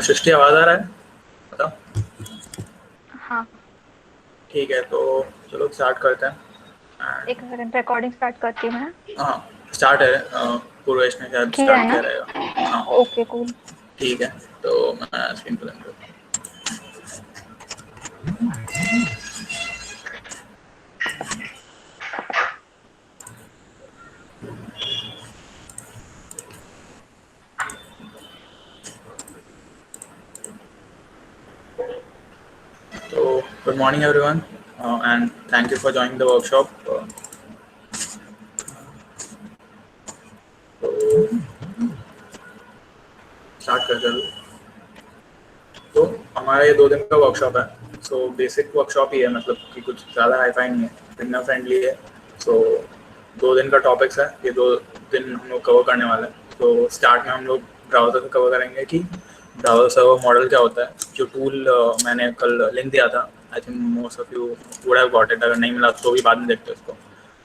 सृष्टि, आवाज़ आ रहा है? बताओ। हाँ, ठीक है, तो चलो स्टार्ट करते हैं। एक सेकंड, रिकॉर्डिंग स्टार्ट करती हूँ मैं। हाँ, स्टार्ट है। पूर्वेश ने शायद किया स्टार्ट है किया ना? रहेगा। हाँ, ओके, कूल। ठीक है। तो मैं स्क्रीन पर करता हूँ। तो good morning everyone, and thank you for joining the workshop. तो स्टार्ट करते हैं। तो हमारा ये 2 दिन का वर्कशॉप है। सो बेसिक वर्कशॉप ही है, मतलब कि कुछ ज़्यादा हाईफाई नहीं है, बिगनर फ्रेंडली है। सो 2 दिन का टॉपिक्स है, ये 2 दिन हम लोग कवर करने वाले हैं। तो स्टार्ट में हम लोग ब्राउज़र से कवर करेंगे कि ब्राउज़र सर्वर मॉडल क्या होता है। जो टूल मैंने कल लिंक दिया था, I think most of you would have got it. अगर नहीं मिला तो भी बाद में देखते हैं उसको।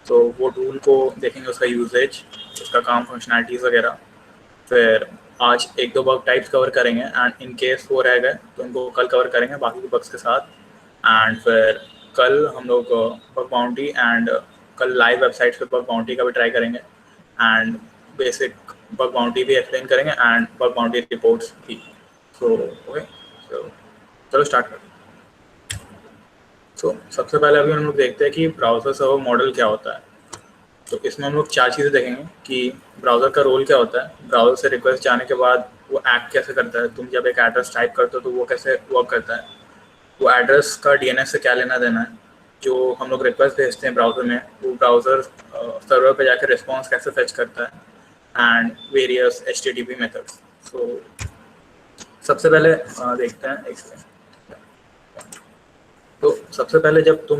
तो वो टूल को देखेंगे, उसका यूजेज, उसका काम, फंक्शनैलिटीज़ वगैरह। फिर आज 1-2 बग टाइप्स कवर करेंगे, एंड इन केस वो रह गए तो उनको कल कवर करेंगे बाकी के बग्स के साथ। एंड फिर कल हम लोग बग बाउंटी एंड कल लाइव वेबसाइट्स पे बग बाउंटी का भी ट्राई करेंगे, एंड बेसिक बग बाउंटी भी एक्सप्लेन करेंगे, एंड बग बाउंटी रिपोर्ट्स भी। सो ओके, सो चलो स्टार्ट करते हैं। सो सबसे पहले अभी हम लोग देखते हैं कि ब्राउज़र सर्वर मॉडल क्या होता है। तो इसमें हम लोग 4 चीज़ें देखेंगे कि ब्राउज़र का रोल क्या होता है, ब्राउज़र से रिक्वेस्ट जाने के बाद वो एक्ट कैसे करता है, तुम जब एक एड्रेस टाइप करते हो तो वो कैसे वर्क करता है, वो एड्रेस का डीएनएस से क्या लेना देना है, जो हम लोग रिक्वेस्ट भेजते हैं ब्राउज़र में वो ब्राउज़र सर्वर पे जाकर रिस्पॉन्स कैसे फेच करता है, एंड वेरियस एचटीटीपी मेथड्स। सो सबसे पहले देखते हैं एक। तो सबसे पहले जब तुम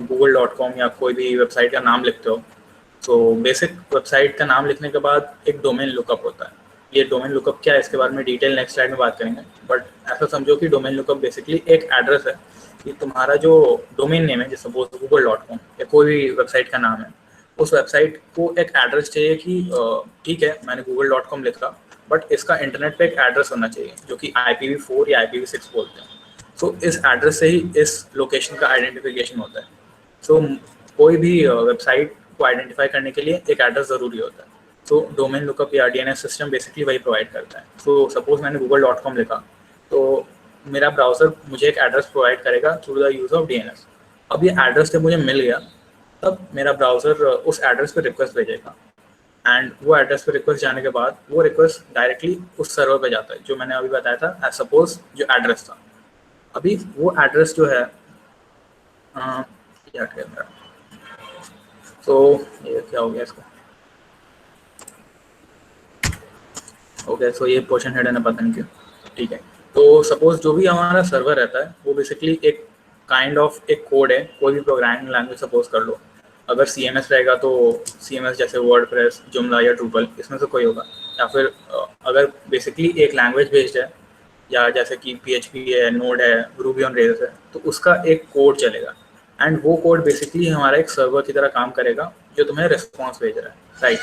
google.com या कोई भी वेबसाइट का नाम लिखते हो, तो बेसिक वेबसाइट का नाम लिखने के बाद एक डोमेन लुकअप होता है। ये डोमेन लुकअप क्या है, इसके बारे में डिटेल नेक्स्ट स्लाइड में बात करेंगे। बट ऐसा समझो कि डोमेन लुकअप बेसिकली एक एड्रेस है कि तुम्हारा जो डोमेन नेम है, जैसे सपोज google.com या कोई भी वेबसाइट का नाम है, उस वेबसाइट को एक एड्रेस चाहिए कि ठीक है मैंने google.com लिखा, बट इसका इंटरनेट पे एक एड्रेस होना चाहिए जो कि IPv4 या IPv6 बोलते हैं। सो इस एड्रेस से ही इस लोकेशन का आइडेंटिफिकेशन होता है। सो कोई भी वेबसाइट को आइडेंटिफाई करने के लिए एक एड्रेस ज़रूरी होता है। तो डोमेन लुकअप या डीएनएस सिस्टम बेसिकली वही प्रोवाइड करता है। सो सपोज मैंने google.com लिखा, तो मेरा ब्राउज़र मुझे एक एड्रेस प्रोवाइड करेगा through the use of DNS. अब ये एड्रेस जब मुझे मिल गया, तब मेरा ब्राउज़र उस एड्रेस पे रिक्वेस्ट भेजेगा, एंड वो एड्रेस पे रिक्वेस्ट जाने के बाद वो रिक्वेस्ट डायरेक्टली उस सर्वर पे जाता है जो मैंने अभी बताया था, एज सपोज जो एड्रेस था। अभी वो एड्रेस जो है क्या कहता है, तो ये क्या हो गया इसका। ओके, सो ये पोर्शन हेड है ना, पता नहीं क्यों। ठीक है, तो सपोज जो भी हमारा सर्वर रहता है वो बेसिकली एक काइंड ऑफ एक कोड है, कोई भी प्रोग्रामिंग लैंग्वेज सपोज कर लो। अगर CMS रहेगा तो CMS जैसे वर्डप्रेस, जुमला या ड्रूपल, इसमें से कोई होगा। या फिर अगर बेसिकली एक लैंग्वेज बेस्ड है, या जैसे कि PHP है, नोड है, रूबी ऑन रेल्स है, तो उसका एक कोड चलेगा, एंड वो कोड बेसिकली हमारा एक सर्वर की तरह काम करेगा जो तुम्हें रिस्पॉन्स भेज रहा है, राइट।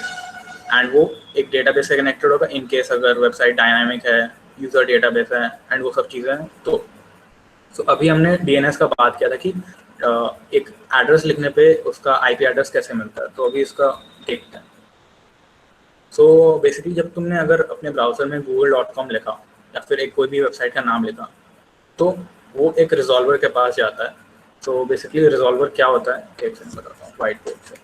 एंड वो एक डेटाबेस से कनेक्टेड होगा इन केस अगर वेबसाइट डायनामिक है, यूज़र डेटाबेस है, एंड वो सब चीज़ें हैं। तो अभी हमने डीएनएस का बात किया था कि एक एड्रेस लिखने पे उसका IP एड्रेस कैसे मिलता है, तो अभी इसका देखते हैं। सो बेसिकली जब तुमने अगर अपने ब्राउज़र में google.com लिखा या फिर एक कोई भी वेबसाइट का नाम लिखा, तो वो एक रिजॉल्वर के पास जाता है। तो बेसिकली रिजॉल्वर क्या होता है, एक सेकंड बताता हूँ व्हाइट बोर्ड से।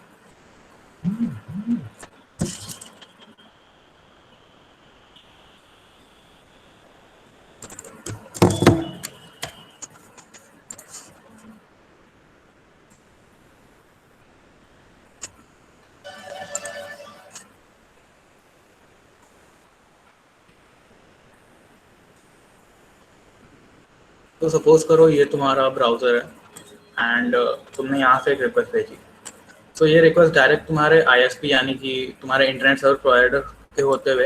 तो सपोज करो ये तुम्हारा ब्राउज़र है, एंड तुमने यहाँ से एक रिक्वेस्ट भेजी। तो ये रिक्वेस्ट डायरेक्ट तुम्हारे ISP यानी कि तुम्हारे इंटरनेट सर्विस प्रोवाइडर के होते हुए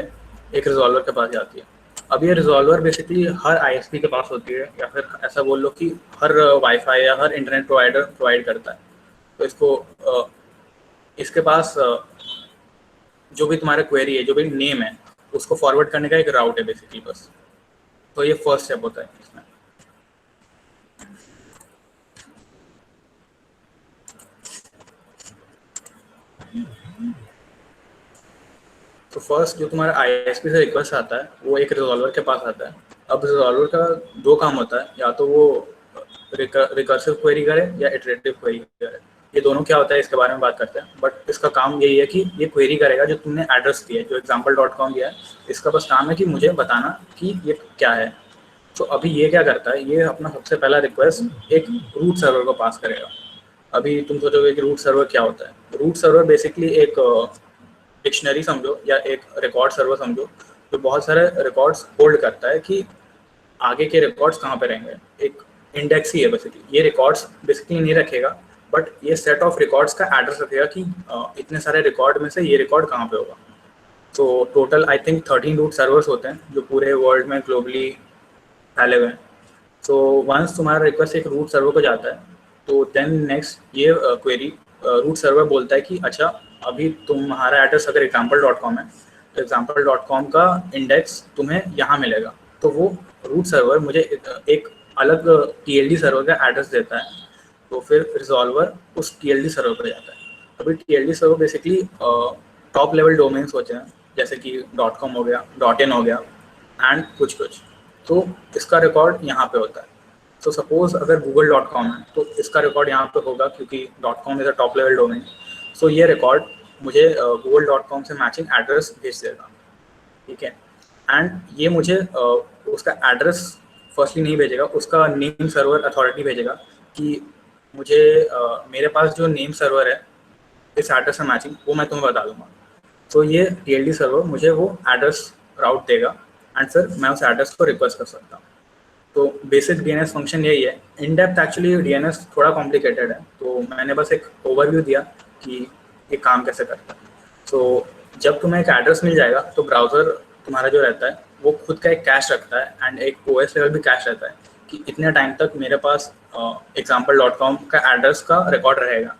एक रिजॉल्वर के पास जाती है। अब ये रिजॉल्वर बेसिकली हर ISP के पास होती है, या फिर ऐसा बोल लो कि हर वाईफाई या हर इंटरनेट प्रोवाइडर प्रोवाइड करता है। तो इसको इसके पास जो भी तुम्हारा क्वेरी है, जो भी नेम है, उसको फॉरवर्ड करने का एक राउट है बेसिकली बस। तो ये फर्स्ट स्टेप होता है इसमें। तो फर्स्ट जो तुम्हारा आईएसपी से रिक्वेस्ट आता है वो एक रिजॉल्वर के पास आता है। अब रिजॉल्वर का दो काम होता है, या तो वो रिकर्सिव क्वेरी करे या इटरेटिव क्वेरी करे। ये दोनों क्या होता है इसके बारे में बात करते हैं, बट इसका काम यही है कि ये क्वेरी करेगा जो तुमने एड्रेस दिया है, जो example.com दिया है, इसका बस काम है कि मुझे बताना कि ये क्या है। तो अभी ये क्या करता है, ये अपना सबसे पहला रिक्वेस्ट एक रूट सर्वर को पास करेगा। अभी तुम सोचोगे कि रूट सर्वर क्या होता है। रूट सर्वर बेसिकली एक डिक्शनरी समझो या एक रिकॉर्ड सर्वर समझो, जो बहुत सारे रिकॉर्ड्स होल्ड करता है कि आगे के रिकॉर्ड्स कहाँ पे रहेंगे। एक इंडेक्स ही है बेसिकली। ये रिकॉर्ड्स बेसिकली नहीं रखेगा, बट ये सेट ऑफ रिकॉर्ड्स का एड्रेस रखेगा कि इतने सारे रिकॉर्ड में से ये रिकॉर्ड कहाँ पे होगा। तो total I think 13 root servers होते हैं जो पूरे वर्ल्ड में ग्लोबली फैले हुए हैं। सो वंस तुम्हारा रिक्वेस्ट एक रूट सर्वर को जाता है, तो देन नेक्स्ट ये क्वेरी रूट सर्वर बोलता है कि अच्छा अभी तुम्हारा एड्रेस अगर example.com है, तो example.com का इंडेक्स तुम्हें यहाँ मिलेगा। तो वो रूट सर्वर मुझे एक अलग TLD सर्वर का एड्रेस देता है। तो फिर रिजॉल्वर उस TLD सर्वर पर जाता है। अभी TLD server basically top level domains होते हैं, जैसे कि .com हो गया, .in हो गया एंड कुछ कुछ। तो इसका रिकॉर्ड यहाँ पे होता है। तो सपोज अगर google.com है तो इसका रिकॉर्ड यहाँ पे होगा, क्योंकि .com is a top level domain. So ये रिकॉर्ड मुझे google.com से मैचिंग एड्रेस भेज देगा, ठीक है। एंड ये मुझे उसका एड्रेस फर्स्टली नहीं भेजेगा, उसका नेम सर्वर अथॉरिटी भेजेगा कि मुझे मेरे पास जो नेम सर्वर है इस एड्रेस से मैचिंग, वो मैं तुम्हें बता दूंगा। तो ये TLD सर्वर मुझे वो एड्रेस राउट देगा एंड फिर मैं उस एड्रेस को रिक्वेस्ट कर सकता हूँ। तो बेसिक DNS फंक्शन यही है। इन डेप्थ एक्चुअली DNS थोड़ा कॉम्प्लिकेटेड है, तो मैंने बस एक ओवरव्यू दिया कि ये काम कैसे करता है। तो जब तुम्हें एक एड्रेस मिल जाएगा तो ब्राउज़र तुम्हारा जो रहता है वो खुद का एक कैश रखता है एंड एक OS लेवल भी कैश रहता है कि इतने टाइम तक मेरे पास example.com का एड्रेस का रिकॉर्ड रहेगा।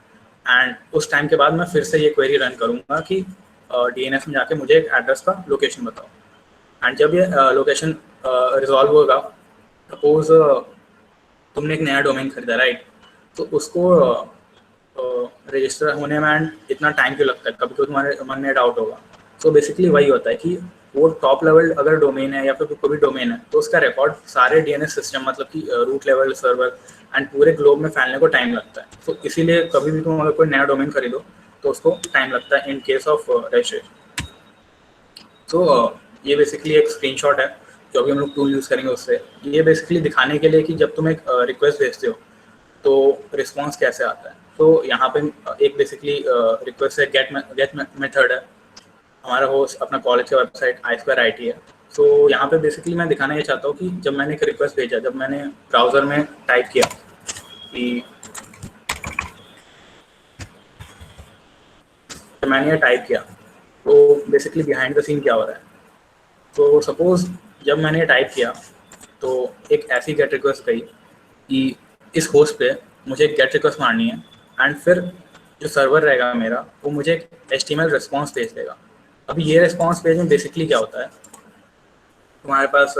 एंड उस टाइम के बाद मैं फिर से ये क्वेरी रन करूँगा कि DNS में जाके मुझे एक एड्रेस का लोकेशन बताओ। एंड जब ये लोकेशन रिजॉल्व होगा, सपोज तुमने एक नया डोमेन खरीदा, राइट, तो उसको रजिस्टर होने में इतना टाइम क्यों लगता है, कभी कभी तुम्हारे मन में डाउट होगा। तो बेसिकली वही होता है कि वो टॉप लेवल अगर डोमेन है या फिर कोई भी डोमेन है, तो उसका रिकॉर्ड सारे DNS सिस्टम मतलब कि रूट लेवल सर्वर एंड पूरे ग्लोब में फैलने को टाइम लगता है। तो इसीलिए कभी भी तुम अगर कोई नया डोमेन खरीदो तो उसको टाइम लगता है इन केस ऑफ रजिस्ट्रेशन। तो ये बेसिकली एक स्क्रीनशॉट है जो अभी हम लोग टूल यूज़ करेंगे उससे। ये बेसिकली दिखाने के लिए कि जब तुम एक रिक्वेस्ट भेजते हो तो रिस्पांस कैसे आता है। तो यहाँ पे एक बेसिकली रिक्वेस्ट है गेट मेथड है। हमारा होस्ट अपना कॉलेज का वेबसाइट I2IT है। तो यहाँ पे बेसिकली मैं दिखाना ये चाहता हूँ कि जब मैंने एक रिक्वेस्ट भेजा, जब मैंने ब्राउज़र में टाइप किया कि मैंने ये टाइप किया, तो बेसिकली बिहाइंड द सीन क्या हो रहा है। तो सपोज जब मैंने ये टाइप किया तो एक ऐसी गेट रिक्वेस्ट गई कि इस होस्ट पे मुझे एक गेट रिक्वेस्ट मारनी है एंड फिर जो सर्वर रहेगा मेरा वो मुझे एक HTML रिस्पॉन्स भेज देगा। अभी ये रिस्पॉन्स पेज में बेसिकली क्या होता है, तुम्हारे पास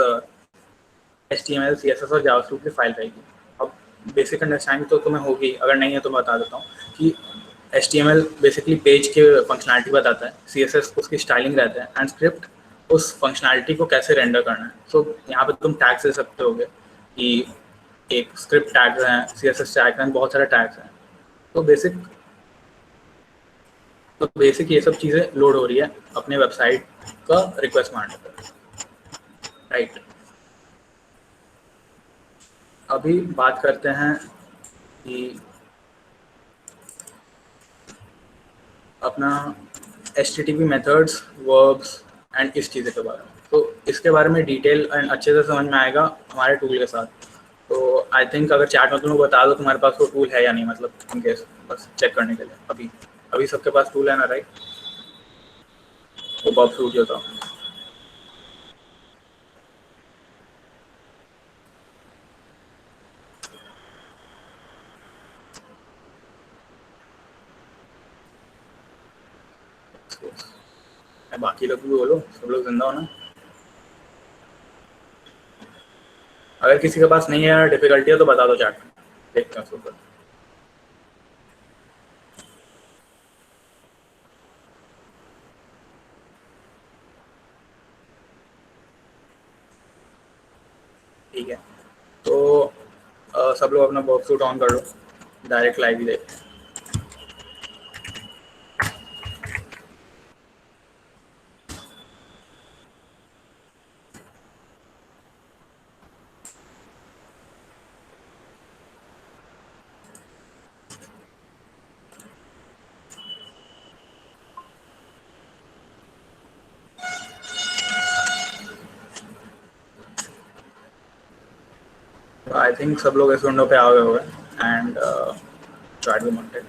HTML CSS और जावास्क्रिप्ट की फाइल रहेगी। अब बेसिक अंडरस्टैंडिंग तो तुम्हें होगी, अगर नहीं है तो मैं बता देता हूँ कि HTML बेसिकली पेज के फंक्शनैलिटी बताता है, CSS उसकी स्टाइलिंग रहता है एंड स्क्रिप्ट उस फंक्शनैलिटी को कैसे रेंडर करना है। सो यहाँ पे तुम टैग्स दे सकते होगे कि एक स्क्रिप्ट टैग्स हैं, CSS टैग्स हैं, बहुत सारे टैग्स हैं। तो बेसिक ये सब चीज़ें लोड हो रही है अपने वेबसाइट का रिक्वेस्ट मारने पर, राइट। अभी बात करते हैं कि अपना HTTP मेथड्स, वर्ब्स एंड इस चीज़ें के बारे में। तो इसके बारे में डिटेल एंड अच्छे से समझ में आएगा हमारे टूल के साथ। तो आई थिंक अगर चैट में तुम लोग बता दो तुम्हारे पास वो टूल है या नहीं, मतलब इन केस बस चेक करने के लिए। अभी सबके पास टूल है ना, राइट? वो बॉब फ्रूट जो था। बाकी लोग भी बोलो, सब लोग जिंदा हो ना। अगर किसी के पास नहीं है डिफिकल्टी है तो बता दो चैट में, देखते हैं उसके ऊपर। ठीक है, तो सब लोग अपना वर्कसूट ऑन कर लो, डायरेक्ट लाइव ही देखते हैं। आई थिंक सब लोग इस विंडो पे आ गए हुए एंड स्टार्ट द मॉन्टेज।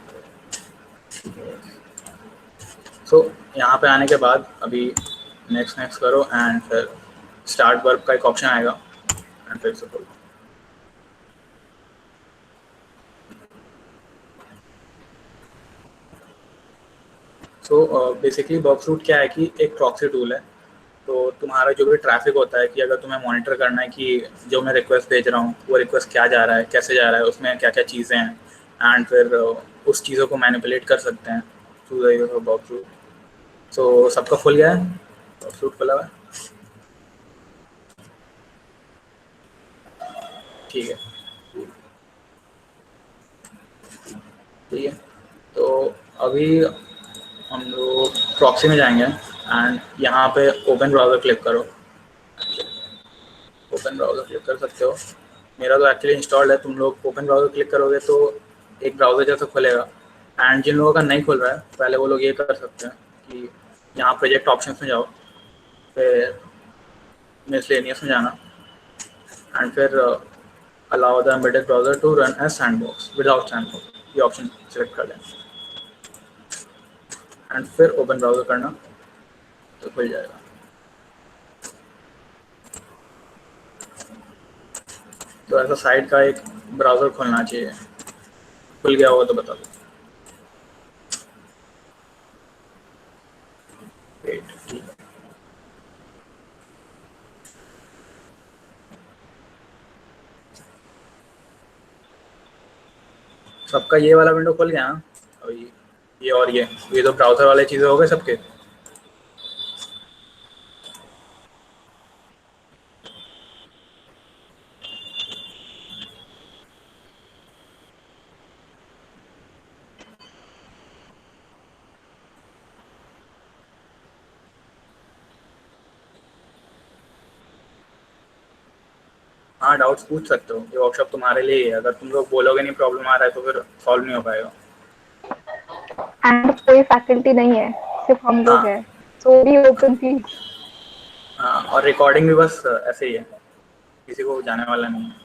सो यहाँ पे आने के बाद अभी नेक्स्ट नेक्स्ट करो एंड फिर स्टार्ट वर्क का एक ऑप्शन आएगा एंड फिर से खोलो। सो बेसिकली वर्कसूट क्या है कि एक प्रॉक्सी टूल है। तो तुम्हारा जो भी ट्रैफिक होता है, कि अगर तुम्हें मॉनिटर करना है कि जो मैं रिक्वेस्ट भेज रहा हूँ वो रिक्वेस्ट क्या जा रहा है, कैसे जा रहा है, उसमें क्या क्या चीज़ें हैं, एंड फिर उस चीज़ों को मैनिपुलेट कर सकते हैं थ्रू द वर्कसूट। सो सबका खुल गया है, वर्कसूट खुला हुआ है। ठीक है, ठीक है। तो अभी हम लोग प्रॉक्सी में जाएंगे एंड यहाँ पे ओपन ब्राउज़र क्लिक करो। ओपन ब्राउज़र क्लिक कर सकते हो, मेरा तो एक्चुअली इंस्टॉल्ड है। तुम लोग ओपन ब्राउज़र क्लिक करोगे तो एक ब्राउज़र जैसा खुलेगा, एंड जिन लोगों का नहीं खुल रहा है पहले वो लोग ये कर सकते हैं कि यहाँ प्रोजेक्ट ऑप्शंस में जाओ, फिर मिसलेनियस में जाना एंड फिर allow the embedded browser to run as sandbox without sandbox, ये ऑप्शन सेलेक्ट कर लें एंड फिर ओपन ब्राउज़र करना तो खुल जाएगा। तो ऐसा साइट का एक ब्राउज़र खोलना चाहिए। खुल गया होगा तो बता दो। वेट, ठीक है। सबका ये वाला विंडो खुल गया ना अभी? ये और ये तो ब्राउज़र वाले चीज़ें हो गए सबके। हाँ, डाउट्स पूछ सकते हो, ये वर्कशॉप तुम्हारे लिए ही है। अगर तुम लोग बोलोगे नहीं प्रॉब्लम आ रहा है तो फिर सॉल्व नहीं हो पाएगा। एंड कोई फैकल्टी नहीं है, सिर्फ हम लोग हाँ, हैं। सो भी ओपन प्लीज। हाँ, और रिकॉर्डिंग भी बस ऐसे ही है, किसी को जाने वाला नहीं है।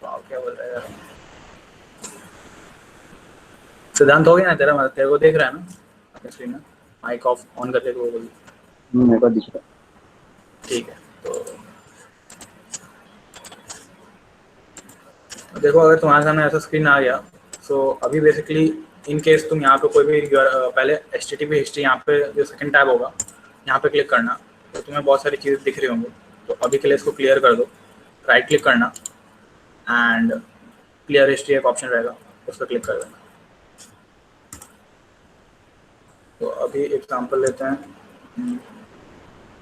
वाह, क्या बोल रहा है यार। सिद्धांत हो गया ना तेरा? तेरे को देख रहा है ना अपने स्क्रीन में? माइक ऑफ ऑन करके वो बोल। मेरे को दिख रहा है। ठीक है, तो देखो अगर तुम्हारे सामने ऐसा स्क्रीन आ गया, सो अभी बेसिकली इन केस तुम यहाँ पे कोई भी पहले HTTP हिस्ट्री, यहाँ पे जो सेकंड टैब होगा यहाँ पे क्लिक करना, तो तुम्हें बहुत सारी चीज़ें दिख रही होंगी। तो अभी के लिए इसको क्लियर कर दो, राइट क्लिक करना एंड क्लियर हिस्ट्री एक ऑप्शन रहेगा, उस पर क्लिक कर देना। तो अभी एग्जांपल लेते हैं,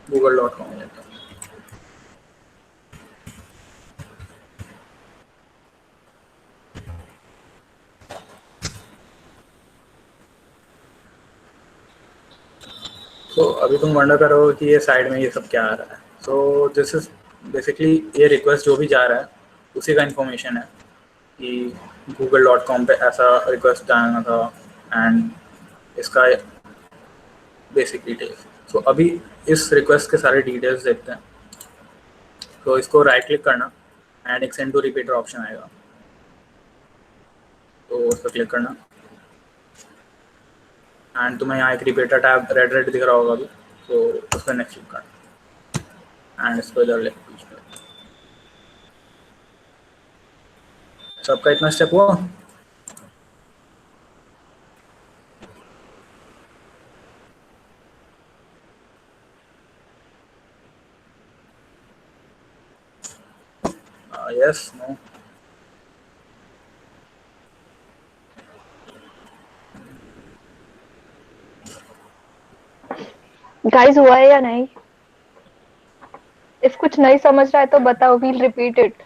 google.com लेते हैं। तो अभी तुम वंडर करोगे कि ये साइड में ये सब क्या आ रहा है। सो दिस इज बेसिकली ये रिक्वेस्ट जो भी जा रहा है उसी का इन्फॉर्मेशन है कि google.com पे ऐसा रिक्वेस्ट डालना था एंड इसका बेसिक डिटेल्स। सो अभी इस रिक्वेस्ट के सारे डिटेल्स देखते हैं। तो इसको राइट क्लिक करना एंड एक सेंड टू रिपीटर ऑप्शन आएगा, तो उस पर क्लिक करना एंड तुम्हें यहाँ एक रिपीटर टैब रेड रेड दिख रहा होगा अभी, तो उस पर नेक्स्ट क्लिक करना एंड इसको इधर लेकर सबका इतना स्टेप हुआ? Yes, no? गाइस हुआ है या नहीं? इफ कुछ नहीं समझ रहा है तो बताओ, वील रिपीट इट।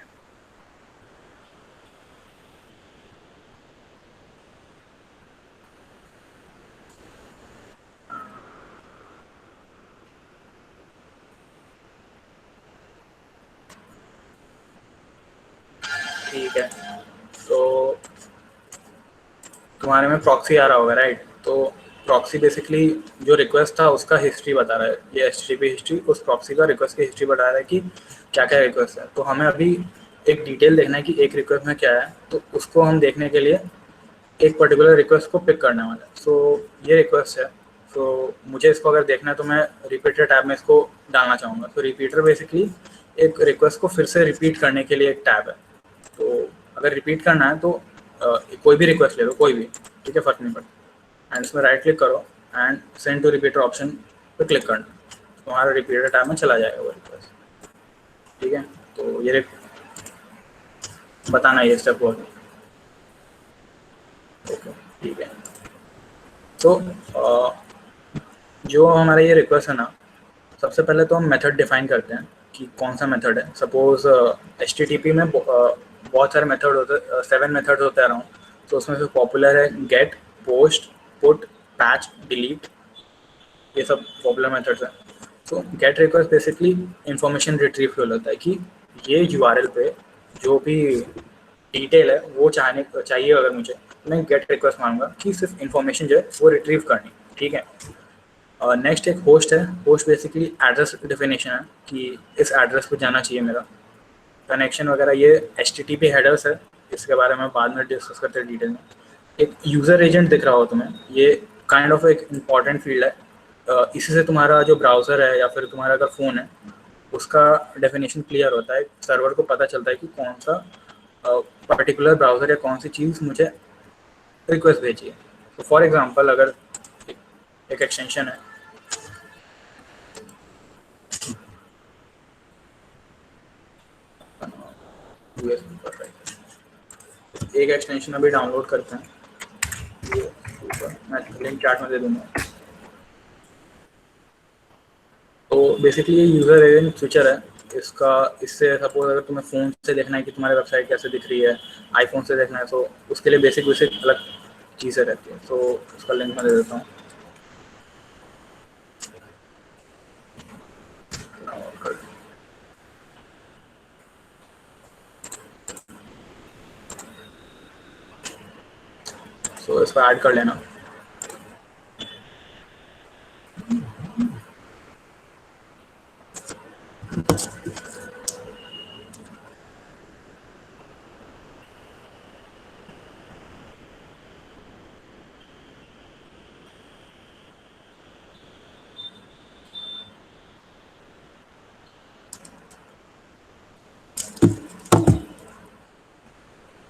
ठीक है, तो तुम्हारे में प्रॉक्सी आ रहा होगा, राइट? तो प्रॉक्सी बेसिकली जो रिक्वेस्ट था उसका हिस्ट्री बता रहा है, ये HTTP हिस्ट्री उस प्रॉक्सी का रिक्वेस्ट की हिस्ट्री बता रहा है कि क्या क्या रिक्वेस्ट है। तो हमें अभी एक डिटेल देखना है कि एक रिक्वेस्ट में क्या है, तो उसको हम देखने के लिए एक पर्टिकुलर रिक्वेस्ट को पिक करने वाला है। सो ये रिक्वेस्ट है, तो मुझे इसको अगर देखना है तो मैं रिपीटर टैब में इसको डालना चाहूँगा। तो रिपीटर बेसिकली एक रिक्वेस्ट को फिर से रिपीट करने के लिए एक टैब है। तो अगर रिपीट करना है तो कोई भी रिक्वेस्ट ले लो, कोई भी, ठीक है, फर्क नहीं पड़ता। एंड इसमें राइट क्लिक करो and send to repeater option पे क्लिक करना, तो हमारा रिपीटर टैब में चला जाएगा वो रिक्वेस्ट। ठीक है, तो ये बताना ये स्टेप हुआ। ओके, ठीक है। तो जो हमारा ये रिक्वेस्ट है ना, सबसे पहले तो हम मेथड डिफाइन करते हैं कि कौन सा मेथड है। सपोज HTTP में बहुत सारे मेथड होते हैं, 7 मेथड होते हैं अराउंड। तो उसमें से पॉपुलर है get, post, put, patch, delete, ये सब पॉपुलर मेथड्स हैं। तो get request basically information retrieve के लिए होता है कि ये URL पे जो भी डिटेल है वो चाहिए अगर मुझे, तो मैं गेट रिक्वेस्ट मांगूंगा कि सिर्फ इंफॉर्मेशन जो है वो रिट्रीव करनी। ठीक है। नेक्स्ट एक होस्ट है। होस्ट बेसिकली एड्रेस डेफिनेशन है कि इस एड्रेस पे जाना चाहिए मेरा कनेक्शन वगैरह। ये HTTP हेडर्स है, इसके बारे में बाद में डिस्कस करते हैं डिटेल में। एक यूज़र एजेंट दिख रहा हो तुम्हें, ये काइंड ऑफ एक इम्पॉर्टेंट फील्ड है। इसी से तुम्हारा जो ब्राउज़र है या फिर तुम्हारा अगर फ़ोन है उसका डेफिनेशन क्लियर होता है। सर्वर को पता चलता है कि कौन सा पर्टिकुलर ब्राउज़र या कौन सी चीज़ मुझे रिक्वेस्ट भेजी है। तो फॉर एग्जांपल अगर एक एक्सटेंशन है, USB पर राइट, एक एक्सटेंशन अभी डाउनलोड करते हैं, ये मैं लिंक चैट में दे दूंगा। तो बेसिकली ये यूज़र एजेंट फीचर है इसका। इससे सपोज अगर तुम्हें फ़ोन से देखना है कि तुम्हारी वेबसाइट कैसे दिख रही है, आईफोन से देखना है, तो उसके लिए बेसिक बेसिक अलग चीज़ें रहती है। तो उसका लिंक मैं दे देता हूँ। तो इसको ऐड कर लेना।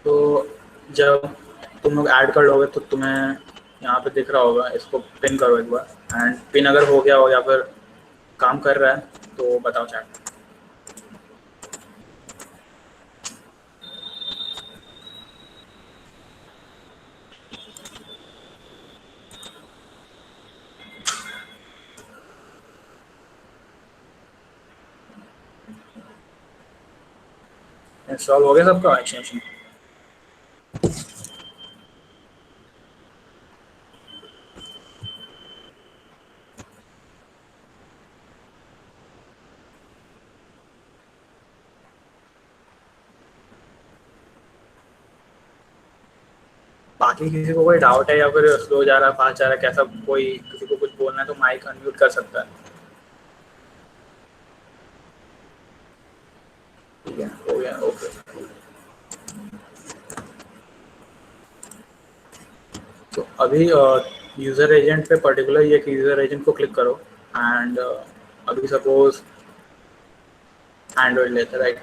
तो जब तुम लोग ऐड कर लोगे तो तुम्हें यहाँ पे दिख रहा होगा, इसको पिन करो एक बार। एंड पिन अगर हो गया हो या फिर काम कर रहा है तो बताओ चैट। इंस्टॉल हो गया सबका एक्सटेंशन? बाकी किसी को कोई डाउट है या फिर स्लो जा रहा है, फास्ट जा रहा है, कैसा, कोई किसी को कुछ बोलना है तो माइक अनम्यूट कर सकता है। ठीक है, हो गया, ओके। तो अभी यूज़र एजेंट पे पर्टिकुलर ये यूज़र एजेंट को क्लिक करो। एंड अभी सपोज एंड्रॉयड लेते, राइट?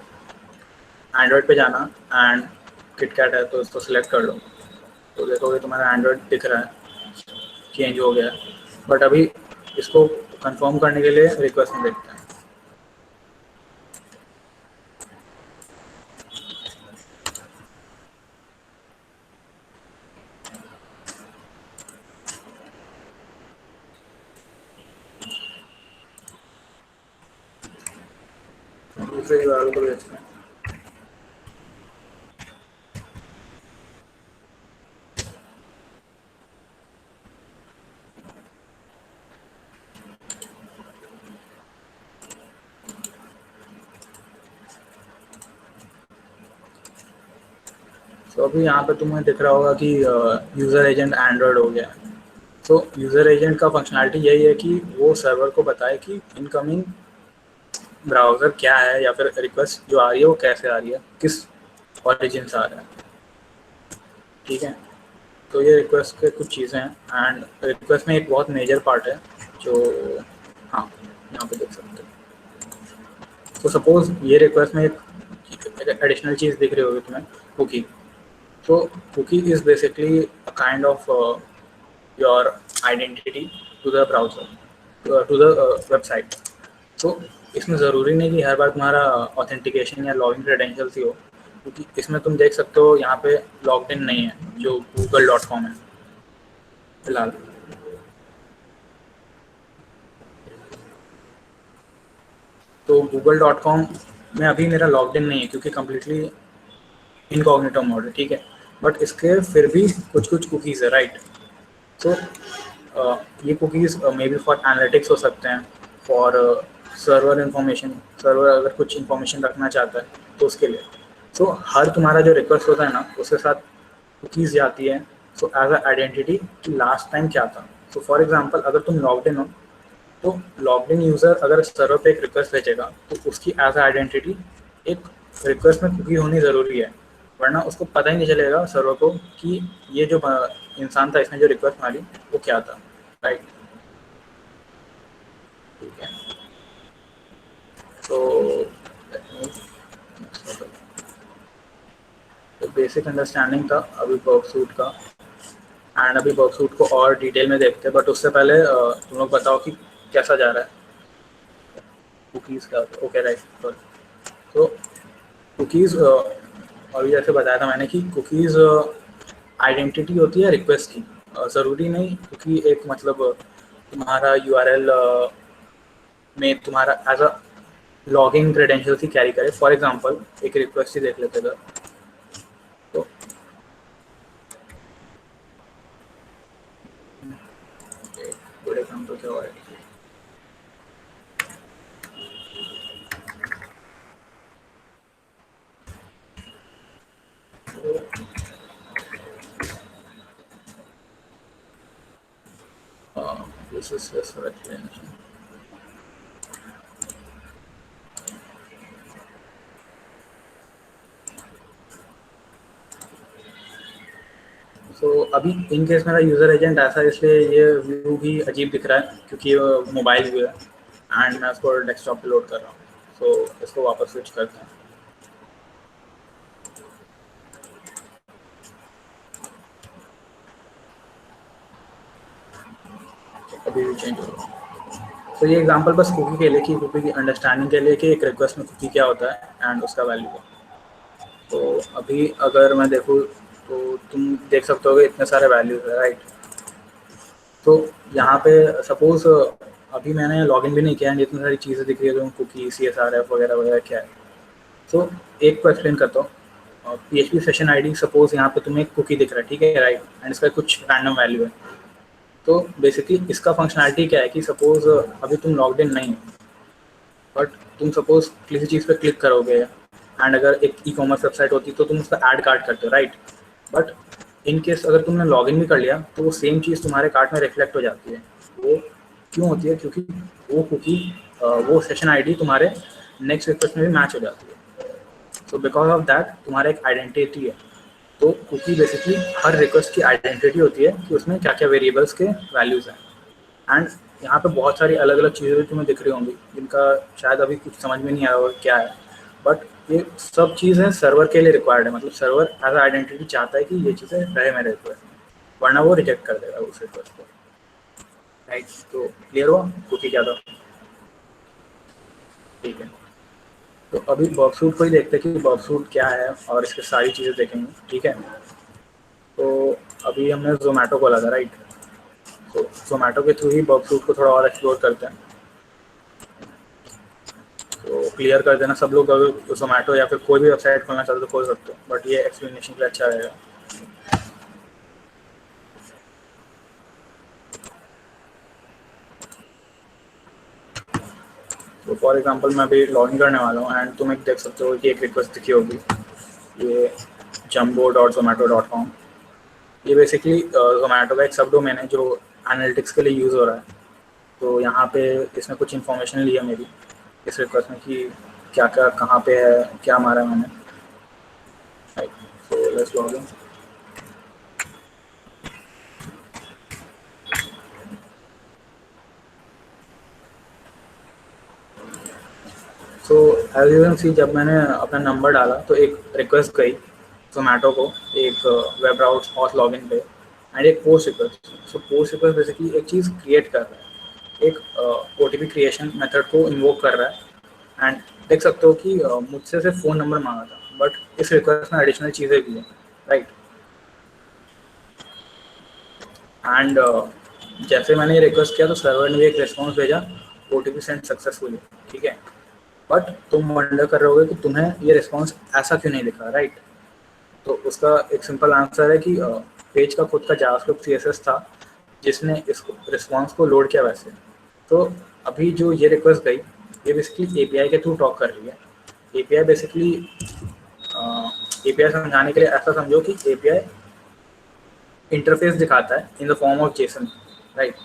एंड्रॉयड पे जाना एंड किटकैट है तो इसको सिलेक्ट कर लो, तो देखोगे तुम्हारा एंड्रॉयड दिख रहा है, चेंज हो गया। बट अभी इसको कंफर्म करने के लिए रिक्वेस्ट में देखते हैं। दूसरे वालों को भेजते हैं। तो अभी यहाँ पे तुम्हें दिख रहा होगा कि यूज़र एजेंट एंड्रॉयड हो गया। तो यूज़र एजेंट का फंक्शनैलिटी यही है कि वो सर्वर को बताए कि इनकमिंग ब्राउज़र क्या है, या फिर रिक्वेस्ट जो आ रही है वो कैसे आ रही है, किस ऑरिजिन से आ रहा है। ठीक है, तो ये रिक्वेस्ट के कुछ चीज़ें हैं। एंड रिक्वेस्ट में एक बहुत मेजर पार्ट है जो, हाँ यहाँ पे देख सकते हो। तो सपोज ये रिक्वेस्ट में एक एडिशनल चीज़ दिख रही होगी तुम्हें, cookie. So cookie is basically a kind of your identity to the browser, to the website. So इसमें ज़रूरी नहीं कि हर बार तुम्हारा ऑथेंटिकेशन या लॉगिन क्रेडेंशियल्स ही हो, क्योंकि इसमें तुम देख सकते हो यहाँ पे लॉग्ड इन नहीं है जो google.com है फिलहाल। तो google.com में अभी मेरा लॉग्ड इन नहीं है क्योंकि कम्प्लीटली इनकॉग्निटो मोड है। ठीक है, बट इसके फिर भी कुछ कुछ कुकीज़ है, राइट। तो ये cookies may be for analytics हो सकते हैं, फॉर सर्वर इंफॉर्मेशन, सर्वर अगर कुछ इंफॉर्मेशन रखना चाहता है तो उसके लिए। सो हर तुम्हारा जो रिक्वेस्ट होता है ना, उसके साथ कुकीज़ जाती है। सो एज अ आइडेंटिटी कि लास्ट टाइम क्या था। सो फॉर एग्जांपल अगर तुम लॉग्ड इन हो, तो लॉग्ड इन यूज़र अगर सर्वर पे एक रिक्वेस्ट भेजेगा तो उसकी एज अ आइडेंटिटी एक रिक्वेस्ट में कुकी होनी ज़रूरी है, वरना उसको पता ही नहीं चलेगा सर्वर को कि ये जो इंसान था इसने जो रिक्वेस्ट मारी वो क्या था, राइट। ठीक है, तो बेसिक अंडरस्टैंडिंग था अभी वर्कसूट का। एंड अभी वर्कसूट को और डिटेल में देखते हैं, बट उससे पहले तुम लोग बताओ कि कैसा जा रहा है कुकीज़ का। ओके राइट, तो कुकीज़ अभी जैसे बताया था मैंने कि कुकीज़ आइडेंटिटी होती है रिक्वेस्ट की, ज़रूरी नहीं क्योंकि एक मतलब तुम्हारा यूआरएल में तुम्हारा एज अ लॉगिन क्रेडेंशियल्स ही कैरी करे। फॉर एग्जांपल एक रिक्वेस्ट ही देख लेते हैं। तो गुड एग्जांपल क्या हुआ है, this is just for explanation. तो अभी इन केस मेरा यूज़र एजेंट ऐसा है, इसलिए ये व्यू भी अजीब दिख रहा है क्योंकि ये मोबाइल व्यू है एंड मैं उसको डेस्कटॉप पे लोड कर रहा हूँ। तो इसको वापस स्विच करते हैं। अभी भी चेंज होगा। तो ये एग्जांपल बस कुकी के लिए, कि कुकी की अंडरस्टैंडिंग के लिए कि एक रिक्वेस्ट में कुकी क्या होता है एंड उसका वैल्यू है। तो अभी अगर मैं देखूँ तो तुम देख सकते हो इतने सारे वैल्यूज है, राइट। तो यहाँ पे सपोज अभी मैंने लॉगिन भी नहीं किया है, इतनी सारी चीज़ें दिख रही है, कुकी CSRF वगैरह वगैरह क्या है। तो एक को एक्सप्लेन करता हूँ। PHP सेशन ID सपोज यहाँ पे तुम्हें एक कुकी दिख रहा है, ठीक है राइट, एंड इसका कुछ रैंडम वैल्यू है। तो बेसिकली इसका फंक्शनैलिटी क्या है कि सपोज अभी तुम लॉग्ड इन नहीं हो, बट तुम सपोज किसी चीज़ पे क्लिक करोगे एंड अगर एक ई-कॉमर्स वेबसाइट होती तो तुम उसका ऐड कार्ट करते हो, राइट। बट इन केस अगर तुमने लॉगिन भी कर लिया तो वो सेम चीज़ तुम्हारे कार्ट में रिफ्लेक्ट हो जाती है। वो क्यों होती है? क्योंकि वो कुकी वो सेशन आईडी तुम्हारे नेक्स्ट रिक्वेस्ट में भी मैच हो जाती है। सो बिकॉज ऑफ दैट तुम्हारा एक आइडेंटिटी है। तो कुकी बेसिकली हर रिक्वेस्ट की आइडेंटिटी होती है कि उसमें क्या क्या वेरिएबल्स के वैल्यूज़ हैं। एंड यहाँ पे बहुत सारी अलग अलग चीज़ें तुम्हें दिख रही होंगी जिनका शायद अभी कुछ समझ में नहीं आया होगा क्या है। बट ये सब चीज़ें सर्वर के लिए रिक्वायर्ड है, मतलब सर्वर एज आइडेंटिटी चाहता है कि ये चीज़ें रहे मेरे रिक्वेस्ट में, वरना वो रिजेक्ट कर देगा उस रिक्वेस्ट को, राइट। तो क्लियर हुआ कुकी क्या था? ठीक है, तो अभी वर्कसूट को ही देखते हैं कि वर्कसूट क्या है और इसकी सारी चीज़ें देखेंगे, ठीक है। तो अभी हमने जोमेटो खोला था, राइट। तो जोमेटो के थ्रू ही वर्कसूट को थोड़ा और एक्सप्लोर करते हैं। तो क्लियर कर देना सब लोग, अगर जोमेटो या फिर कोई भी वेबसाइट खोलना चाहते हो तो खोल सकते हो, बट ये एक्सप्लेनेशन के लिए अच्छा रहेगा। तो फॉर एग्जांपल मैं अभी लॉगिन करने वाला हूँ एंड तुम एक देख सकते हो कि एक रिक्वेस्ट दिखी होगी, ये jumbo.zomato.com। ये बेसिकली जोमेटो का एक सब डोमेन है जो एनालिटिक्स के लिए यूज़ हो रहा है। तो यहाँ पे इसमें कुछ इन्फॉर्मेशन ली है मेरी इस रिक्वेस्ट में कि क्या क्या कहाँ पे है, क्या मारा है मैंने, right. So let's log in. So as you can see, जब मैंने अपना नंबर डाला तो एक रिक्वेस्ट गई जोमेटो को, एक वेब ब्राउज हॉट लॉगिन पे, एंड एक post request. So post request basically एक चीज़ क्रिएट कर रहा है, एक OTP क्रिएशन मेथड को इन्वोक कर रहा है। एंड देख सकते हो कि मुझसे सिर्फ फ़ोन नंबर मांगा था, बट इस रिक्वेस्ट में एडिशनल चीज़ें भी हैं, राइट। एंड जैसे मैंने ये रिक्वेस्ट किया तो सर्वर ने भी एक रिस्पॉन्स भेजा, OTP सेंड सक्सेसफुली, ठीक है। बट तुम वंडर कर रहे होगे कि तुम्हें ये रिस्पॉन्स ऐसा क्यों नहीं दिखा, राइट। तो उसका एक सिंपल आंसर है कि पेज का खुद का जावास्क्रिप्ट CSS था जिसने इस रिस्पॉन्स को लोड किया वैसे। तो अभी जो ये रिक्वेस्ट गई, ये बेसिकली API के थ्रू टॉक कर रही है। API बेसिकली API समझाने के लिए ऐसा समझो कि API इंटरफेस दिखाता है in the form of JSON, right.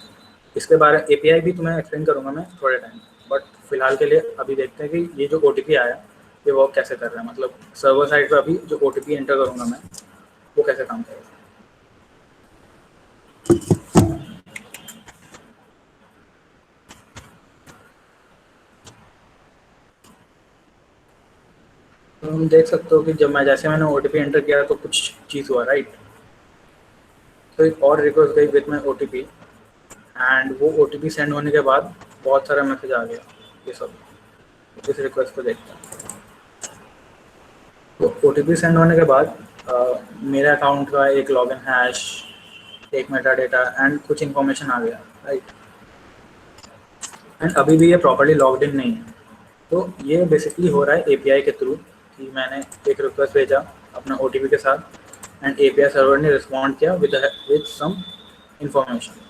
इसके बारे में API भी तुम्हें एक्सप्लेन करूँगा मैं थोड़े टाइम, बट फिलहाल के लिए अभी देखते हैं कि ये जो OTP आया ये वर्क कैसे कर रहा है, मतलब सर्वर साइड पर अभी जो OTP एंटर करूँगा मैं वो कैसे काम करेगा। तो हम देख सकते हो कि जब मैंने OTP एंटर किया तो कुछ चीज़ हुआ, राइट। तो एक और रिक्वेस्ट गई विद माई OTP एंड वो OTP सेंड होने के बाद बहुत सारा मैसेज आ गया। ये सब इस रिक्वेस्ट को देखते हैं। तो OTP सेंड होने के बाद मेरे अकाउंट का एक लॉगिन हैश, एक मेटा डेटा एंड कुछ इन्फॉर्मेशन आ गया, राइट। एंड अभी भी ये प्रॉपर्ली लॉग्ड इन नहीं है। तो ये बेसिकली हो रहा है API के थ्रू कि मैंने एक रिक्वेस्ट भेजा अपना OTP के साथ एंड API सर्वर ने रिस्पॉन्ड किया विद सम इंफॉर्मेशन।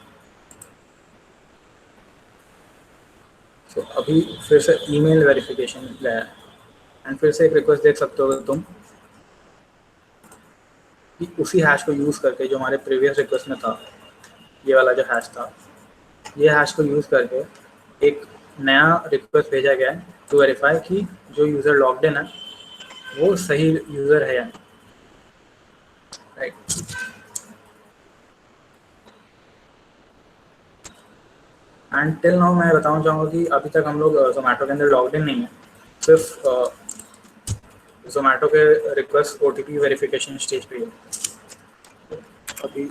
तो अभी फिर से ईमेल वेरिफिकेशन गया एंड फिर से एक रिक्वेस्ट देख सकते हो तुम कि उसी हैश को यूज़ करके जो हमारे प्रीवियस रिक्वेस्ट में था, ये वाला जो हैश था, ये हैश को यूज़ करके एक नया रिक्वेस्ट भेजा गया है टू वेरीफाई कि जो यूज़र लॉग्ड इन है वो सही यूज़र है या नहीं, राइट। एंड टिल नाउ मैं बताना चाहूँगा कि अभी तक हम लोग जोमेटो के अंदर लॉग्ड इन नहीं है, सिर्फ जोमेटो के रिक्वेस्ट OTP वेरिफिकेशन स्टेज पे है अभी।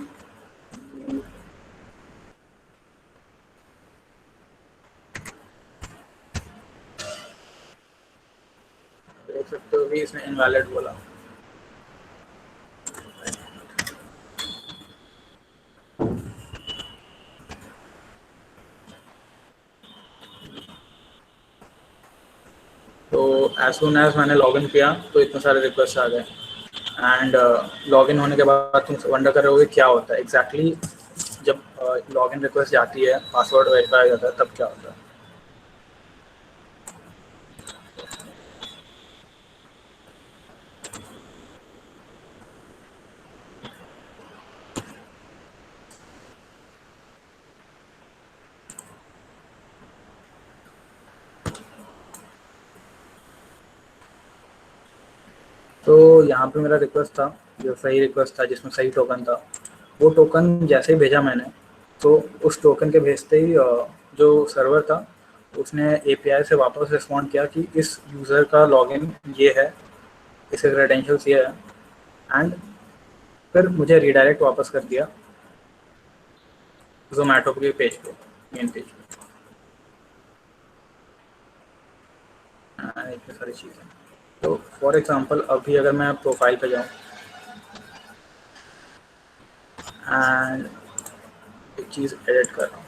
देख सकते हो कि इसमें इनवैलिड बोला। तो एज सुन एज मैंने लॉगिन किया तो इतने सारे रिक्वेस्ट आ गए एंड लॉगिन होने के बाद तुम वंडर कर रहे होगे क्या होता है एग्जैक्टली जब लॉगिन रिक्वेस्ट जाती है, पासवर्ड वेरीफाई जाता है, तब क्या होता है। तो यहाँ पे मेरा रिक्वेस्ट था, जो सही रिक्वेस्ट था जिसमें सही टोकन था, वो टोकन जैसे ही भेजा मैंने तो उस टोकन के भेजते ही जो सर्वर था उसने एपीआई से वापस रिस्पॉन्ड किया कि इस यूज़र का लॉगिन ये है, इसके क्रेडेंशियल्स ये है, एंड फिर मुझे रीडायरेक्ट वापस कर दिया जोमेटो के पेज पे, मेन पेज पे। इतनी सारी चीज़ें। तो फॉर एग्जांपल अभी अगर मैं प्रोफाइल पे जाऊँ एंड एक चीज़ एडिट कर रहा हूँ,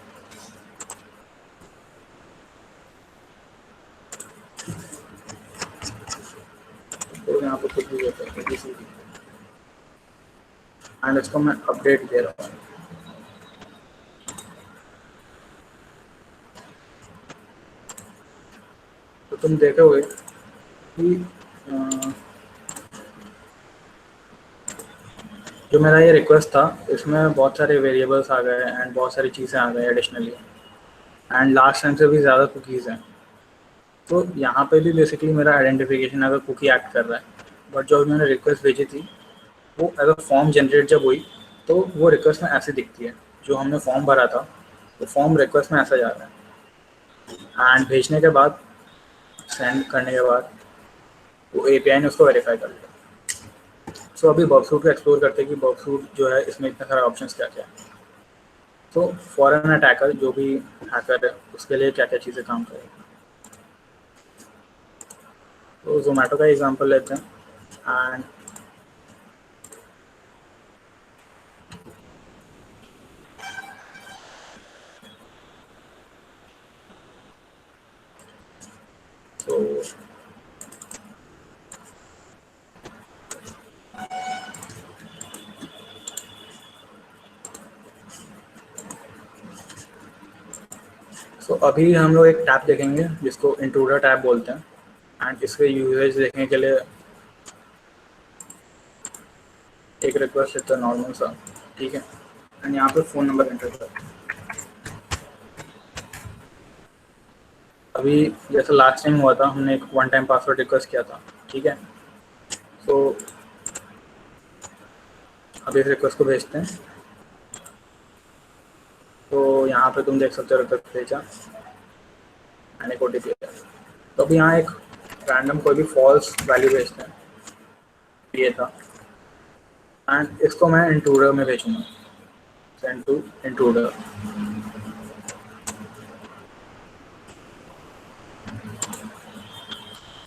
तो यहाँ पे कुछ भी होता है किसी भी, एंड इसको मैं अपडेट दे रहा हूँ। तो तुम देखोगे कि जो मेरा ये रिक्वेस्ट था इसमें बहुत सारे वेरिएबल्स आ गए एंड बहुत सारी चीज़ें आ गई एडिशनली, एंड लास्ट टाइम से भी ज़्यादा कुकीज़ हैं। तो यहाँ पे भी बेसिकली मेरा आइडेंटिफिकेशन अगर कुकी एक्ट कर रहा है, बट जो मैंने रिक्वेस्ट भेजी थी वो एज अ फॉर्म जनरेट जब हुई तो वो रिक्वेस्ट में ऐसे दिखती है, जो हमने फॉर्म भरा था तो फॉर्म रिक्वेस्ट में ऐसा जा रहा है, एंड भेजने के बाद, सेंड करने के बाद वो एपीआई ने उसको वेरीफाई कर लिया। सो अभी बॉक्सूट को एक्सप्लोर करते हैं कि बॉक्सूट जो है इसमें इतने सारे ऑप्शंस क्या क्या है। तो फॉरेन अटैकर जो भी हैकर है उसके लिए क्या क्या चीज़ें काम करेगी। तो जोमेटो का एग्जांपल लेते हैं, एंड तो अभी हम लोग एक टैब देखेंगे जिसको इंट्रूडर टैब बोलते हैं, एंड इसके यूजेज देखने के लिए एक रिक्वेस्ट है तो नॉर्मल सा, ठीक है, एंड यहाँ पे फ़ोन नंबर एंटर कर। अभी जैसे लास्ट टाइम हुआ था हमने एक वन टाइम पासवर्ड रिक्वेस्ट किया था, ठीक है। तो अभी इस रिक्वेस्ट को भेजते हैं। तो यहाँ पे तुम देख सकते हो रिक्वेस्ट भेजा एंड एक ओटीपी है। तो अभी यहाँ एक रैंडम कोई भी फॉल्स वैल्यू भेजते हैं, ये था, एंड इसको मैं इंट्रूडर में भेजूँगा, सेंड टू इंट्रूडर।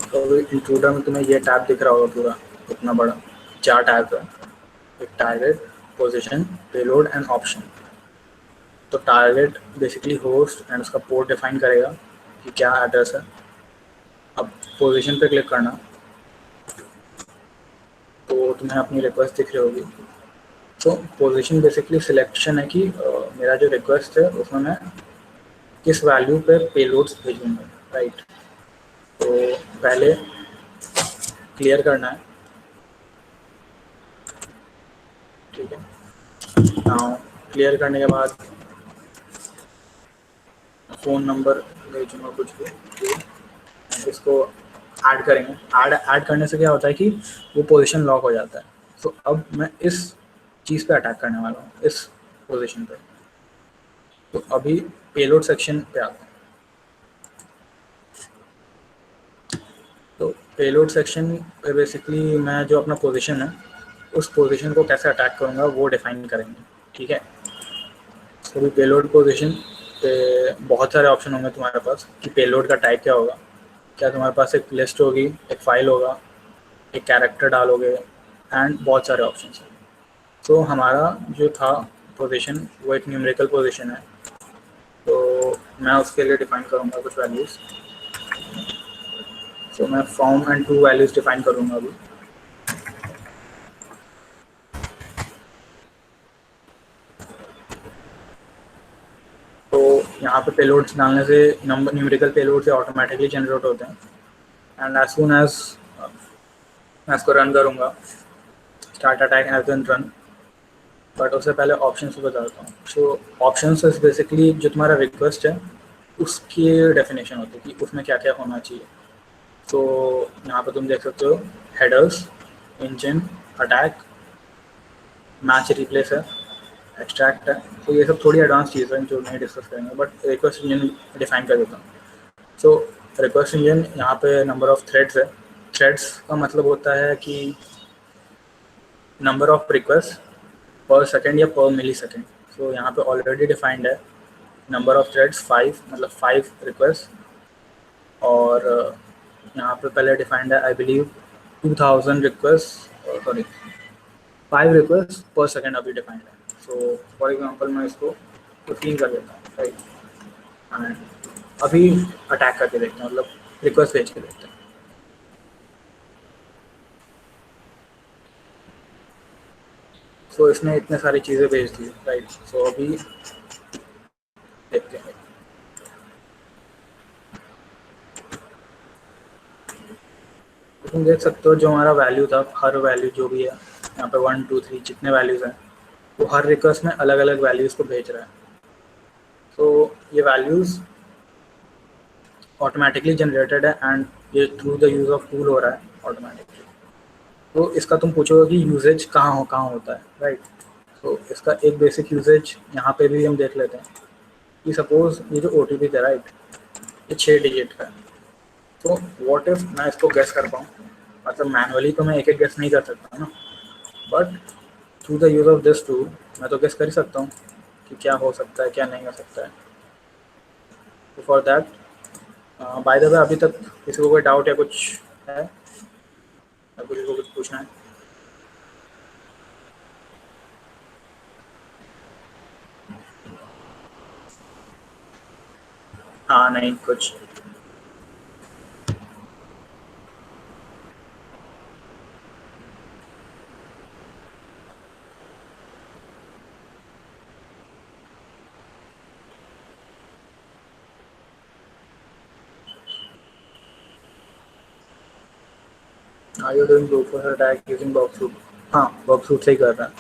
तो अभी इंट्रूडर में तुम्हें ये टैब दिख रहा होगा पूरा इतना बड़ा, 4 टैब है, एक target, position, payload and option. तो टारगेट बेसिकली होस्ट एंड उसका पोर्ट डिफाइन करेगा कि क्या एड्रेस है। अब पोजीशन पे क्लिक करना तो तुम्हें अपनी रिक्वेस्ट दिख रही होगी। तो पोजीशन बेसिकली सिलेक्शन है कि मेरा जो रिक्वेस्ट है उसमें मैं किस वैल्यू पे पेलोड्स भेजूँगा, राइट। तो पहले क्लियर करना है, ठीक है। क्लियर करने के बाद फ़ोन नंबर भेजूँगा कुछ भी, इसको ऐड करेंगे। ऐड करने से क्या होता है कि वो पोजीशन लॉक हो जाता है। तो अब मैं इस चीज़ पे अटैक करने वाला हूँ, इस पोजीशन पे। तो अभी पेलोड सेक्शन पे आता है। तो पेलोड सेक्शन पे बेसिकली मैं जो अपना पोजीशन है उस पोजीशन को कैसे अटैक करूँगा वो डिफाइन करेंगे, ठीक है। तो अभी पेलोड पोजीशन पे बहुत सारे ऑप्शन होंगे तुम्हारे पास कि पेलोड का टाइप क्या होगा। क्या तुम्हारे पास एक लिस्ट होगी, एक फाइल होगा, एक कैरेक्टर डालोगे, एंड बहुत सारे ऑप्शंस हैं। तो हमारा जो था पोजीशन वो एक न्यूमेरिकल पोजीशन है, तो मैं उसके लिए डिफाइन करूँगा कुछ वैल्यूज़। तो मैं from and two values define करूँगा अभी। तो यहाँ पे पेलोड्स डालने से नंबर न्यूमेरिकल पेलोड से ऑटोमेटिकली जनरेट होते हैं, एंड एज सून एज मैं इसको रन करूँगा, start attack as an run. But उससे पहले ऑप्शंस को बताता हूँ। सो ऑप्शंस इज बेसिकली जो तुम्हारा रिक्वेस्ट है उसकी डेफिनेशन होती है कि उसमें क्या क्या होना चाहिए। तो यहाँ पे तुम देख सकते हो headers, engine, attack, match replace है, एक्सट्रैक्ट है। तो ये सब थोड़ी एडवांस चीज़ है जो नहीं डिस्कस करेंगे, बट रिक्वेस्ट इंजन डिफाइन कर देता हूँ। सो रिक्वेस्ट इंजन यहाँ पे नंबर ऑफ थ्रेड्स है। थ्रेड्स का मतलब होता है कि नंबर ऑफ रिक्वेस्ट पर सेकेंड या पर मिली सेकेंड। सो यहाँ पे ऑलरेडी डिफाइंड है नंबर ऑफ थ्रेड्स 5, मतलब 5 रिक्वेस्ट। और यहाँ पे पहले डिफाइंड है I believe 2000 request, sorry 5 request पर सेकेंड अभी डिफाइंड है। सो फॉर एग्जांपल मैं इसको 15 कर देता हूँ, राइट। एंड अभी अटैक करके देखते हैं, मतलब रिक्वेस्ट भेज के देखते हैं। सो इसने इतने सारी चीज़ें भेज दी, राइट। सो अभी देखते हैं। तुम देख सकते हो जो हमारा वैल्यू था, हर वैल्यू जो भी है यहाँ पे 1 2 3 जितने वैल्यूज़ हैं वो हर रिक्वेस्ट में अलग अलग वैल्यूज़ को भेज रहा है। तो ये वैल्यूज़ ऑटोमेटिकली जनरेटेड है एंड ये through the use of tool हो रहा है ऑटोमेटिकली। तो इसका तुम पूछोगे कि यूजेज कहाँ होता है, राइट। तो इसका एक बेसिक यूजेज यहाँ पे भी हम देख लेते हैं कि सपोज ये जो OTP था, राइट, ये 6 डिजिट का है। तो व्हाट इफ मैं इसको गेस कर पाऊँ, मतलब मैनुअली तो मैं एक एक गेस नहीं कर सकता ना, but through the use of this tool मैं तो गेस कर ही सकता हूँ कि क्या हो सकता है क्या नहीं हो सकता है। तो for that by the way अभी तक किसी को कोई डाउट या कुछ है या किसी को कुछ पूछना है? हाँ नहीं कुछ। Are you doing brute force attack using box suite? हाँ बॉक्स सूट से ही कर रहा है।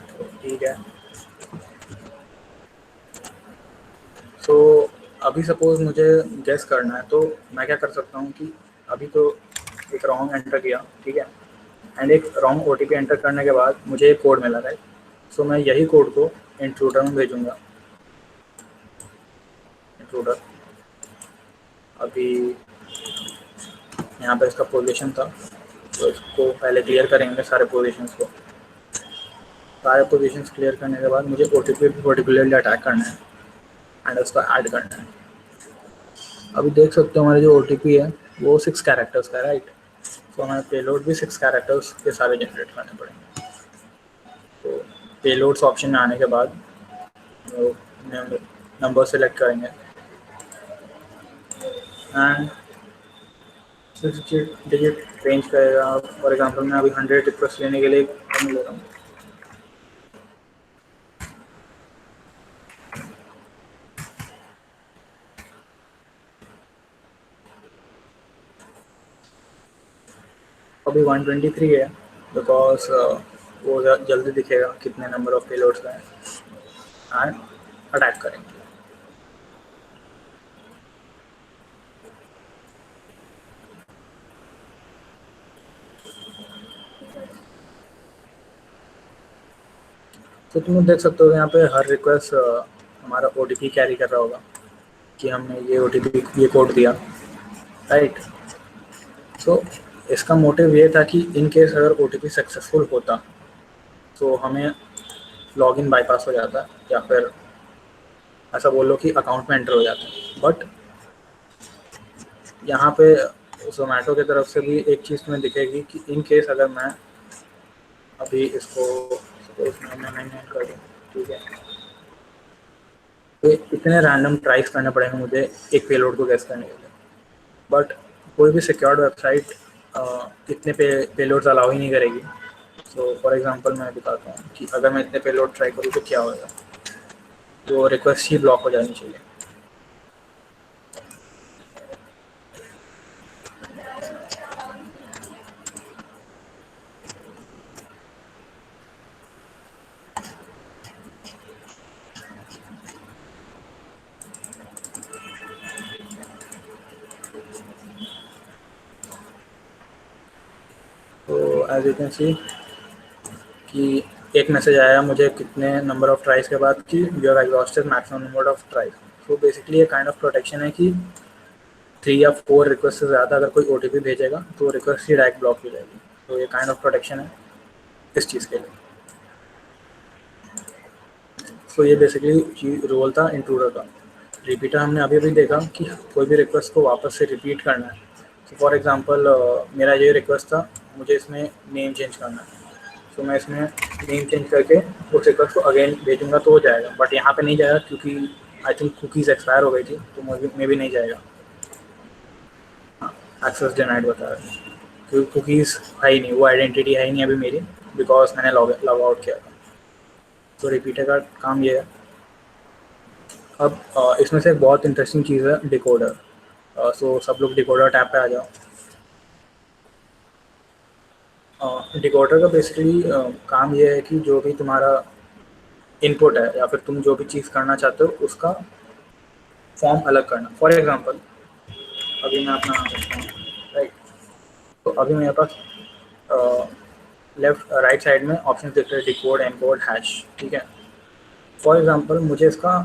तो ठीक है। सो अभी सपोज मुझे गेस करना है तो मैं क्या कर सकता हूँ कि अभी तो एक रॉन्ग एंटर किया, ठीक है, एंड एक रॉन्ग OTP एंटर करने के बाद मुझे एक कोड मिला, राइट। सो मैं यही कोड को इंट्रूडर में भेजूँगा। इंट्रूडर अभी यहाँ पे इसका पोजीशन था, तो इसको पहले क्लियर करेंगे सारे पोजीशंस को। सारे पोजीशंस क्लियर करने के बाद मुझे OTP पे पर्टिकुलरली अटैक करना है एंड उसको ऐड करना है। अभी देख सकते हो हमारे जो OTP है वो 6 कैरेक्टर्स का है, राइट। तो हमारे पेलोड भी 6 कैरेक्टर्स के सारे जनरेट करने पड़ेंगे। तो पेलोड्स ऑप्शन में आने के बाद नंबर सेलेक्ट करेंगे एंड 6 डिजिट रेंज करेगा। फॉर एग्जांपल मैं अभी 100 रिक्वेस्ट लेने के लिए कम ले रहा हूँ। अभी 123 है बिकॉज वो जल्दी दिखेगा कितने नंबर ऑफ पेलोड्स हैं एंड अटैक करेंगे। तो तुम देख सकते हो यहाँ पे हर रिक्वेस्ट हमारा OTP कैरी कर रहा होगा कि हमने ये OTP ये कोड दिया, राइट। सो इसका मोटिव ये था कि इन केस अगर OTP सक्सेसफुल होता तो हमें लॉगिन बाईपास हो जाता या फिर ऐसा बोलो कि अकाउंट में एंटर हो जाता। बट यहाँ पे जोमेटो की तरफ से भी एक चीज़ तुम्हें दिखेगी कि इन केस अगर मैं अभी इसको सपोज 999 कर दूँ, ठीक है, तो इतने रैंडम ट्राइस करने पड़ेंगे मुझे एक पेलोड को गेस करने के लिए। बट कोई भी सिक्योर्ड वेबसाइट इतने पेलोड्स अलाउ ही नहीं करेगी। सो फॉर एग्जांपल मैं बताता हूँ कि अगर मैं इतने पेलोड ट्राई करूँ तो क्या होगा, तो रिक्वेस्ट ही ब्लॉक हो जानी चाहिए। तो एज यू कैन सी कि एक मैसेज आया मुझे कितने नंबर ऑफ ट्राइज के बाद कि you have exhausted maximum number of tries. तो बेसिकली ये काइंड ऑफ प्रोटेक्शन है कि 3 या 4 रिक्वेस्ट से ज़्यादा अगर कोई OTP भेजेगा तो रिक्वेस्ट ही डायरेक्ट ब्लॉक हो जाएगी। तो ये काइंड ऑफ प्रोटेक्शन है इस चीज़ के लिए। तो ये बेसिकली रोल था इंट्रूडर का। रिपीटर हमने अभी भी देखा कि कोई भी रिक्वेस्ट को वापस से रिपीट करना है। तो फॉर एग्जांपल मेरा ये रिक्वेस्ट था, मुझे इसमें नेम चेंज करना है, तो मैं इसमें नेम चेंज करके उस रिक्वेस्ट को अगेन भेजूंगा तो हो जाएगा, बट यहाँ पे नहीं जाएगा क्योंकि आई थिंक कुकीज़ एक्सपायर हो गई थी, तो मे भी नहीं जाएगा। हाँ, एक्सेस डिनाइड बता रहा है क्योंकि कुकीज़ है ही नहीं, वो आइडेंटिटी है ही नहीं अभी मेरी, बिकॉज मैंने लॉग आउट किया था। तो रिपीटर का काम ये है। अब इसमें से एक बहुत इंटरेस्टिंग चीज़ है डिकोडर। सो सब लोग डिकोडर टैब पे आ जाओ। डिकोडर का बेसिकली काम ये है कि जो भी तुम्हारा इनपुट है या फिर तुम जो भी चीज़ करना चाहते हो उसका फॉर्म अलग करना। फॉर एग्जांपल अभी मैं अपना करता हूँ, राइट। तो अभी मेरे पास लेफ्ट राइट साइड में ऑप्शन दिख रहे हैं डिकोड, एनकोड, हैश, ठीक है। फॉर एग्जांपल मुझे इसका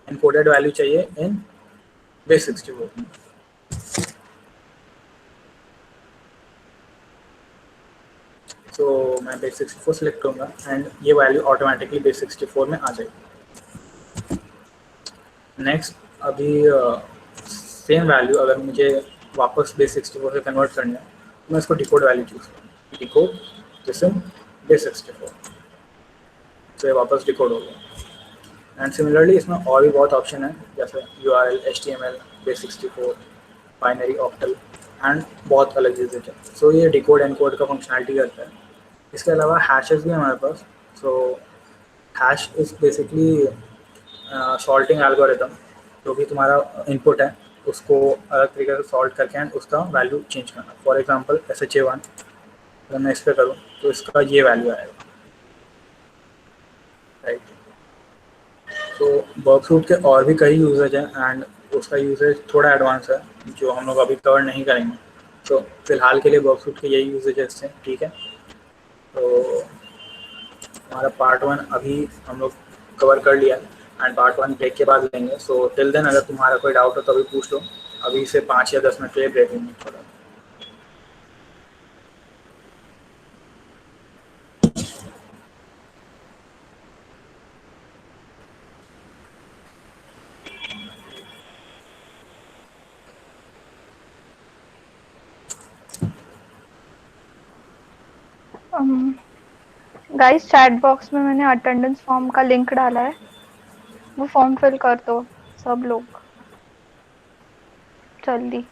एनकोडेड वैल्यू चाहिए इन base64 में। तो मैं base64 सिलेक्ट करूँगा एंड ये वैल्यू ऑटोमेटिकली base64 में आ जाएगी। नेक्स्ट अभी सेम वैल्यू अगर मुझे वापस base64 से कन्वर्ट करनी है तो मैं इसको डिकोड वैल्यू चूज़ करूँ, डिकोड दिस इन base64, तो ये वापस डिकोड हो गया। एंड सिमिलरली इसमें और भी बहुत ऑप्शन है, जैसे URL, HTML, base64, binary, octal and बहुत अलग यूजेज है। सो ये डिकोड एनकोड का फंक्शनैलिटी करता है। इसके अलावा हैशेस भी हमारे पास। So hash is basically salting algorithm, जो भी तुम्हारा इनपुट है उसको अलग तरीके से सॉल्ट करके एंड उसका वैल्यू चेंज करना। फॉर एग्जांपल SHA1 अगर मैं इस पर करूँ तो इसका ये वैल्यू आएगा, राइट। तो वर्कसूट के और भी कई यूजेज हैं एंड उसका यूजेज थोड़ा एडवांस है जो हम लोग अभी कवर नहीं करेंगे। तो फिलहाल के लिए वर्कसूट के यही यूजेजेस हैं, ठीक है। तो हमारा पार्ट 1 अभी हम लोग कवर कर लिया एंड पार्ट 1 ब्रेक के बाद लेंगे। सो टिल देन अगर तुम्हारा कोई डाउट हो तो अभी पूछ लो। अभी से 5 या 10 मिनट के लिए ब्रेक लेंगे थोड़ा। गाइस चैट बॉक्स में मैंने अटेंडेंस फॉर्म का लिंक डाला है, वो फॉर्म फिल कर दो सब लोग जल्दी।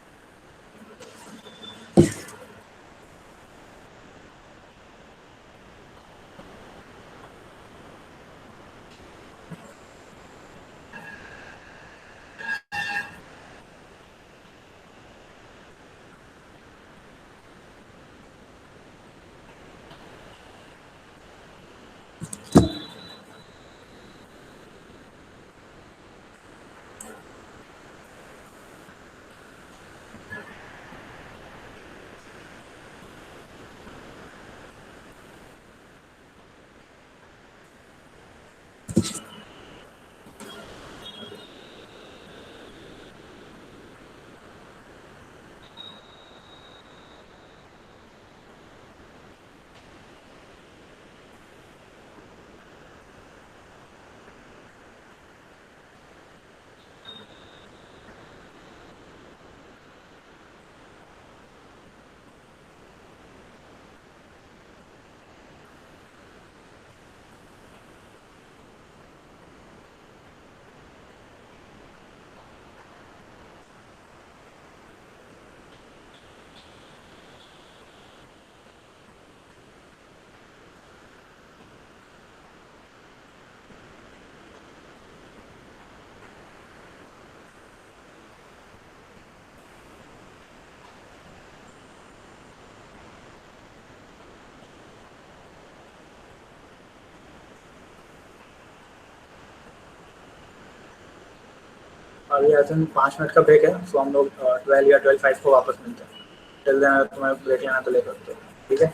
अभी ऐसे 5 मिनट का ब्रेक है, सो हम लोग 12 या 12:05 को वापस मिलते हैं। टिल देन अगर तुम्हें ब्रेक लेना तो ले सकते हो, ठीक है।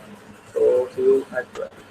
तो सी यू एट 12।